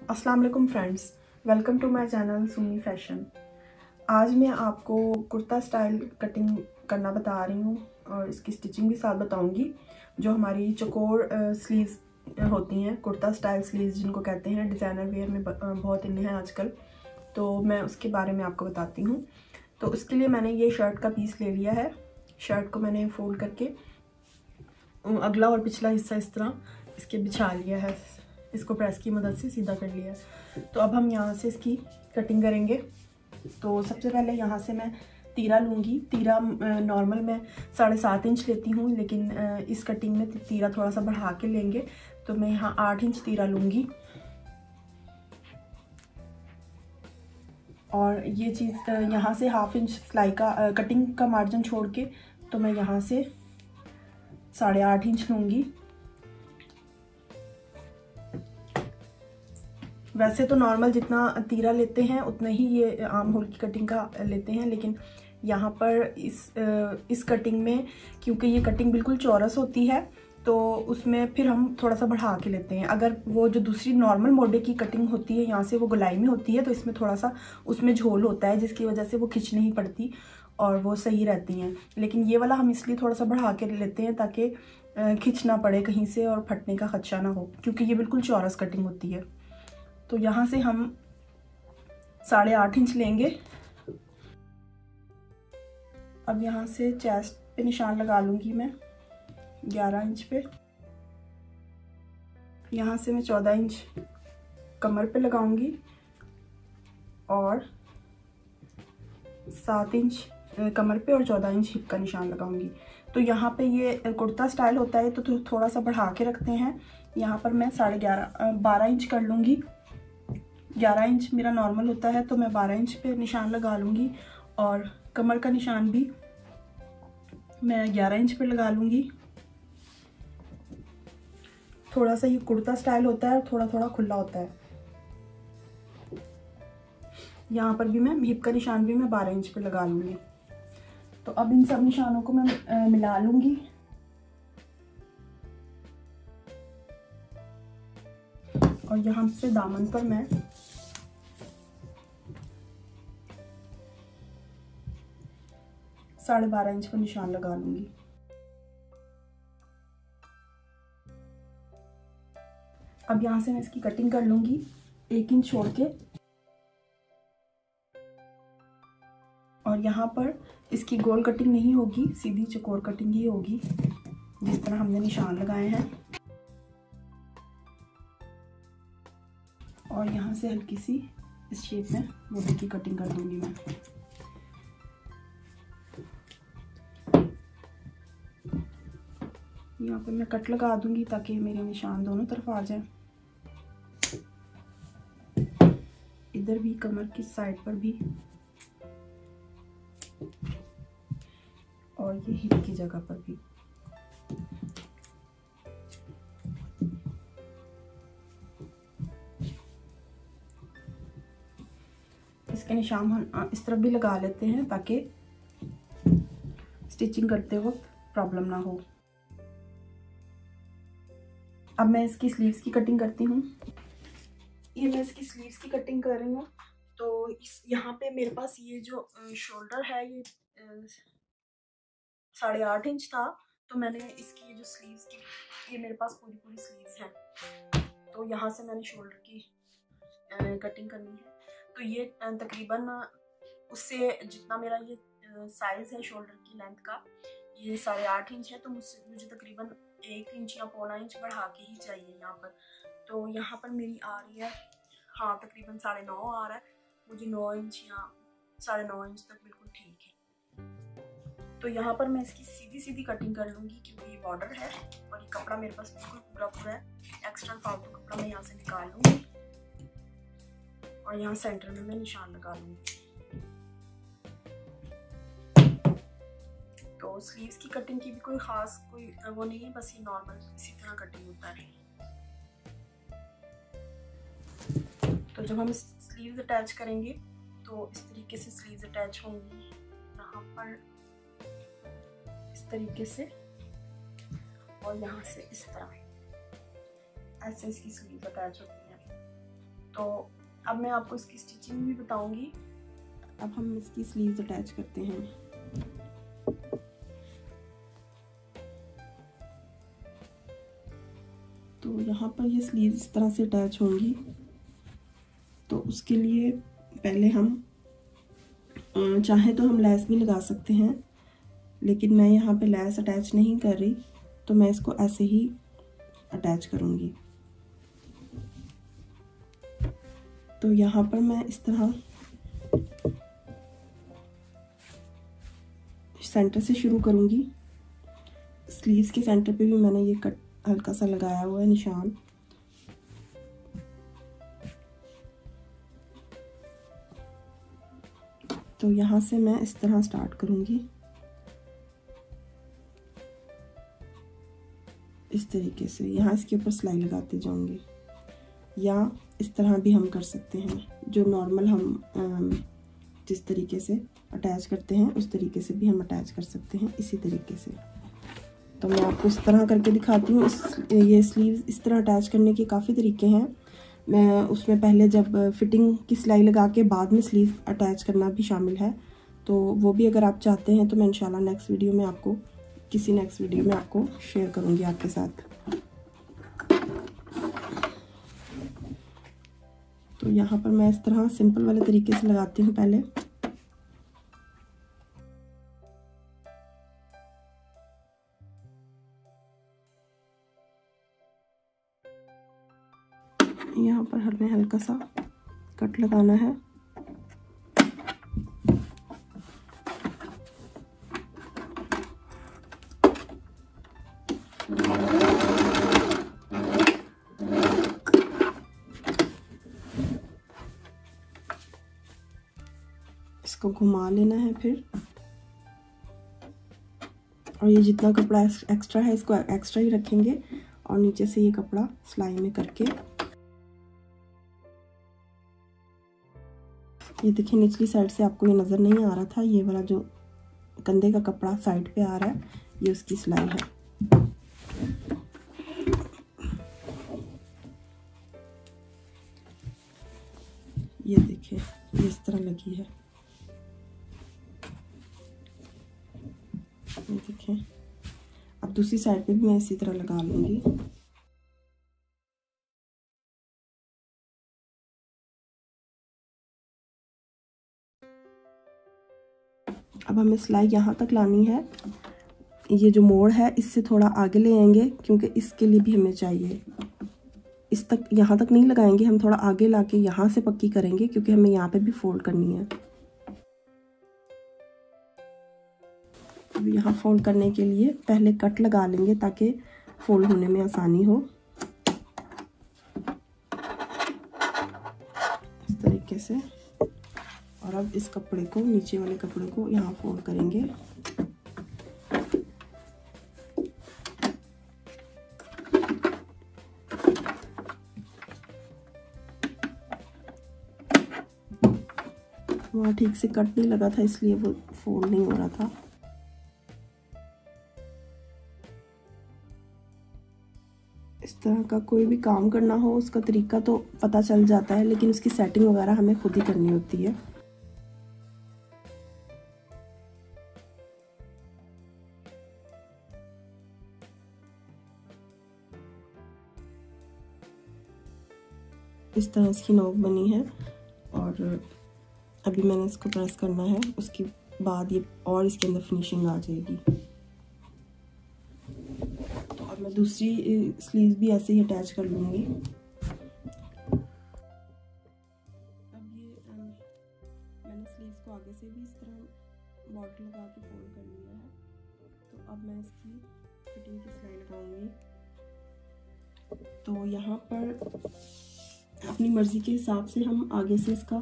अस्सलाम वालेकुम friends, welcome to my channel Sunni fashion. आज मैं आपको कुर्ता स्टाइल कटिंग करना बता रही हूँ और इसकी स्टिचिंग भी साथ बताऊँगी। जो हमारी चौकोर स्लीव्स होती हैं, कुर्ता स्टाइल स्लीव्स जिनको कहते हैं, डिज़ाइनर वेयर में बहुत इन है आजकल, तो मैं उसके बारे में आपको बताती हूँ। तो उसके लिए मैंने ये शर्ट का पीस ले लिया है। शर्ट को मैंने फोल्ड करके अगला और पिछला हिस्सा इस तरह इसके बिछा लिया है, इसको प्रेस की मदद से सीधा कर लिया। तो अब हम यहाँ से इसकी कटिंग करेंगे। तो सबसे पहले यहाँ से मैं तीरा लूँगी। तीरा नॉर्मल मैं 7.5 इंच लेती हूँ, लेकिन इस कटिंग में तीरा थोड़ा सा बढ़ा के लेंगे, तो मैं यहाँ 8 इंच तीरा लूँगी। और ये चीज़ यहाँ से 1/2 इंच सिलाई का कटिंग का मार्जिन छोड़ के, तो मैं यहाँ से 8.5 इंच लूँगी। वैसे तो नॉर्मल जितना तीरा लेते हैं उतना ही ये आम होल की कटिंग का लेते हैं, लेकिन यहाँ पर इस कटिंग में क्योंकि ये कटिंग बिल्कुल चौरस होती है, तो उसमें फिर हम थोड़ा सा बढ़ा के लेते हैं। अगर वो जो दूसरी नॉर्मल मोडे की कटिंग होती है, यहाँ से वो गोलाई में होती है, तो इसमें थोड़ा सा उसमें झोल होता है, जिसकी वजह से वो खिंच नहीं पड़ती और वो सही रहती हैं। लेकिन ये वाला हम इसलिए थोड़ा सा बढ़ा के लेते हैं ताकि खिंच ना पड़े कहीं से और फटने का खदशा ना हो, क्योंकि ये बिल्कुल चौरस कटिंग होती है। तो यहाँ से हम 8.5 इंच लेंगे। अब यहाँ से चेस्ट पे निशान लगा लूँगी मैं 11 इंच पे। यहाँ से मैं 14 इंच कमर पे लगाऊंगी और 7 इंच कमर पे और 14 इंच हिप का निशान लगाऊंगी। तो यहाँ पे ये कुर्ता स्टाइल होता है, तो थोड़ा सा बढ़ा के रखते हैं। यहाँ पर मैं 12 इंच कर लूँगी। 11 इंच मेरा नॉर्मल होता है, तो मैं 12 इंच पे निशान लगा लूँगी और कमर का निशान भी मैं 11 इंच पे लगा लूँगी। थोड़ा सा ये कुर्ता स्टाइल होता है और थोड़ा थोड़ा खुला होता है। यहाँ पर भी मैं हिप का निशान भी मैं 12 इंच पे लगा लूँगी। तो अब इन सब निशानों को मैं मिला लूँगी। और यहाँ से दामन पर मैं 12.5 इंच का निशान लगा लूँगी। अब यहाँ से मैं इसकी कटिंग कर लूँगी 1 इंच छोड़ के। और यहाँ पर इसकी गोल कटिंग नहीं होगी, सीधी चौकोर कटिंग ही होगी, जिस तरह हमने निशान लगाए हैं। और यहाँ से हल्की सी इस शेप में मोती की कटिंग कर दूंगी मैं। यहाँ पे मैं कट लगा दूंगी ताकि मेरे निशान दोनों तरफ आ जाए। इधर भी कमर की साइड पर भी और ये हिप की जगह पर भी। इसके निशान हम इस तरफ भी लगा लेते हैं ताकि स्टिचिंग करते वक्त प्रॉब्लम ना हो। अब मैं इसकी स्लीव्स की कटिंग करती हूँ। ये मैं इसकी स्लीव्स की कटिंग कर रही हूँ। तो यहाँ पे मेरे पास ये जो शोल्डर है ये 8.5 इंच था, तो मैंने इसकी जो स्लीव्स की, ये मेरे पास पूरी स्लीव्स हैं, तो यहाँ से मैंने शोल्डर की कटिंग करनी है। तो ये तकरीबन उससे जितना मेरा ये साइज़ है शोल्डर की लेंथ का, ये 8.5 इंच है, तो मुझे तकरीबन 1 इंच या 1.25 इंच बढ़ा के ही चाहिए यहाँ पर। तो यहाँ पर मेरी आ रही है, हाँ, तकरीबन 9.5 आ रहा है। मुझे 9 इंच या 9.5 इंच तक बिल्कुल ठीक है। तो यहाँ पर मैं इसकी सीधी कटिंग कर लूँगी, क्योंकि ये बॉर्डर है और ये कपड़ा मेरे पास बिल्कुल पूरा है। एक्स्ट्रा फालतू कपड़ा मैं यहाँ से निकाल लूँगी और यहाँ सेंटर में मैं निशान लगा लूँगी। तो स्लीव्स की कटिंग की भी कोई ख़ास वो नहीं है, बस ये नॉर्मल इसी तरह कटिंग होता है। तो जब हम स्लीव्स अटैच करेंगे तो इस तरीके से स्लीव्स अटैच होंगी, यहाँ पर इस तरीके से और यहाँ से इस तरह, ऐसे इसकी स्लीव्स अटैच होती हैं। तो अब मैं आपको इसकी स्टिचिंग भी बताऊंगी। अब हम इसकी स्लीव्स अटैच करते हैं। तो यहाँ पर ये स्लीव्स इस तरह से अटैच होंगी। तो उसके लिए पहले हम चाहे तो हम लेस भी लगा सकते हैं, लेकिन मैं यहाँ पे लेस अटैच नहीं कर रही, तो मैं इसको ऐसे ही अटैच करूँगी। तो यहाँ पर मैं इस तरह सेंटर से शुरू करूँगी। स्लीव्स के सेंटर पे भी मैंने ये कट हल्का सा लगाया हुआ है निशान। तो यहाँ से मैं इस तरह स्टार्ट करूँगी, इस तरीके से। यहाँ इसके ऊपर सिलाई लगाते जाऊँगी, या इस तरह भी हम कर सकते हैं। जो नॉर्मल हम जिस तरीके से अटैच करते हैं उस तरीके से भी हम अटैच कर सकते हैं, इसी तरीके से। तो मैं आपको इस तरह करके दिखाती हूँ। ये स्लीव्स इस तरह अटैच करने के काफ़ी तरीके हैं। मैं उसमें पहले जब फिटिंग की सिलाई लगा के बाद में स्लीव अटैच करना भी शामिल है, तो वो भी अगर आप चाहते हैं तो मैं इंशाल्लाह नेक्स्ट वीडियो में आपको शेयर करूँगी आपके साथ। तो यहाँ पर मैं इस तरह सिंपल वाले तरीके से लगाती हूँ पहले। यहाँ पर हमें हल्का सा कट लगाना है। इसको घुमा लेना है फिर, और ये जितना कपड़ा एक्स्ट्रा है इसको एक्स्ट्रा ही रखेंगे, और नीचे से ये कपड़ा सिलाई में करके, ये देखिए निचली साइड से आपको ये नज़र नहीं आ रहा था, ये वाला जो कंधे का कपड़ा साइड पे आ रहा है ये उसकी सिलाई है। ये देखिए ये इस तरह लगी है। ये देखिए, अब दूसरी साइड पे भी मैं इसी तरह लगा लूँगी। अब हमें सिलाई यहाँ तक लानी है। ये जो मोड़ है इससे थोड़ा आगे ले आएंगे, क्योंकि इसके लिए भी हमें चाहिए। इस तक यहाँ तक नहीं लगाएंगे, हम थोड़ा आगे लाके यहाँ से पक्की करेंगे, क्योंकि हमें यहाँ पे भी फोल्ड करनी है। अब यहाँ फोल्ड करने के लिए पहले कट लगा लेंगे ताकि फोल्ड होने में आसानी हो, इस तरीके से। और अब इस कपड़े को, नीचे वाले कपड़े को यहाँ फोल्ड करेंगे। वहाँ ठीक से कट नहीं लगा था इसलिए वो फोल्ड नहीं हो रहा था। इस तरह का कोई भी काम करना हो उसका तरीका तो पता चल जाता है, लेकिन उसकी सेटिंग वगैरह हमें खुद ही करनी होती है। इस तरह इसकी नोक बनी है, और अभी मैंने इसको प्रेस करना है, उसके बाद ये और इसके अंदर फिनिशिंग आ जाएगी। तो अब मैं दूसरी स्लीव भी ऐसे ही अटैच कर लूँगी। अब ये मैंने स्लीव्स को आगे से भी इस तरह बॉर्डर लगा के फोल्ड कर लिया है। तो अब मैं इसकी फिटिंग की सिलाई लगाऊंगी। तो यहाँ पर अपनी मर्ज़ी के हिसाब से हम आगे से इसका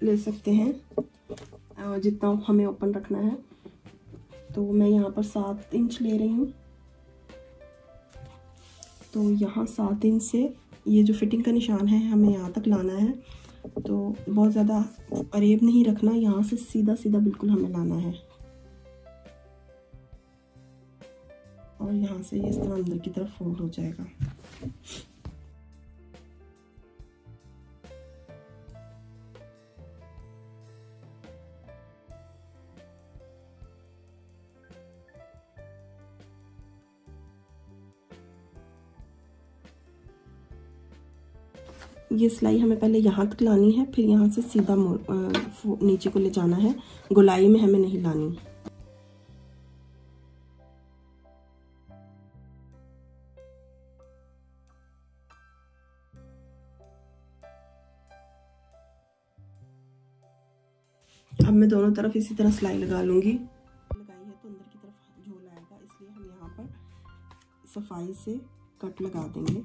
ले सकते हैं जितना हमें ओपन रखना है। तो मैं यहाँ पर 7 इंच ले रही हूँ। तो यहाँ 7 इंच से ये जो फिटिंग का निशान है हमें यहाँ तक लाना है। तो बहुत ज़्यादा अरेब नहीं रखना, यहाँ से सीधा सीधा बिल्कुल हमें लाना है, और यहाँ से ये इस तरह अंदर की तरफ फोल्ड हो जाएगा। ये सिलाई हमें पहले यहाँ तक लानी है, फिर यहाँ से सीधा नीचे को ले जाना है, गोलाई में हमें नहीं लानी। अब मैं दोनों तरफ इसी तरह सिलाई लगा लूँगी। लगाई है तो अंदर की तरफ झोल आएगा, इसलिए हम यहाँ पर सफाई से कट लगा देंगे,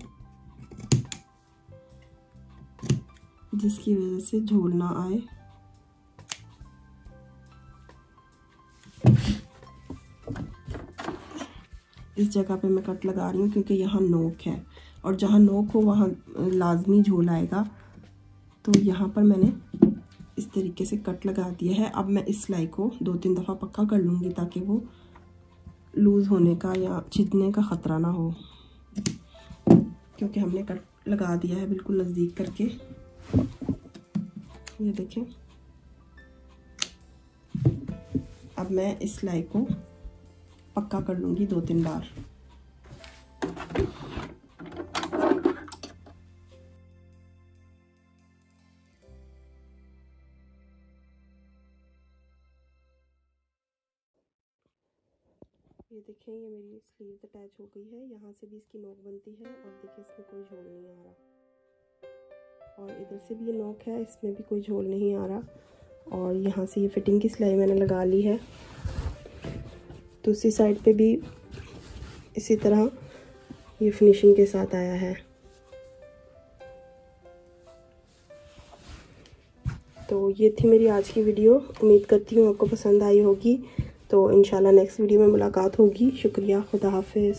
जिसकी वजह से झोल ना आए। इस जगह पे मैं कट लगा रही हूँ क्योंकि यहाँ नोक है, और जहाँ नोक हो वहाँ लाजमी झोल आएगा। तो यहाँ पर मैंने इस तरीके से कट लगा दिया है। अब मैं इस सिलाई को 2-3 दफ़ा पक्का कर लूँगी ताकि वो लूज़ होने का या छिदने का ख़तरा ना हो, क्योंकि हमने कट लगा दिया है बिल्कुल नज़दीक करके। ये देखें। अब मैं इस सिलाई को पक्का कर लूँगी 2-3 बार। ये देखें, ये मेरी स्लीव अटैच हो गई है, यहाँ से भी इसकी नोक बनती है, और देखिए इसमें कोई झोल नहीं आ रहा, और इधर से भी ये नोक है, इसमें भी कोई झोल नहीं आ रहा। और यहाँ से ये फिटिंग की सिलाई मैंने लगा ली है। दूसरी साइड पे भी इसी तरह ये फिनिशिंग के साथ आया है। तो ये थी मेरी आज की वीडियो, उम्मीद करती हूँ आपको पसंद आई होगी। तो इंशाल्लाह नेक्स्ट वीडियो में मुलाकात होगी। शुक्रिया, खुदा हाफिज़।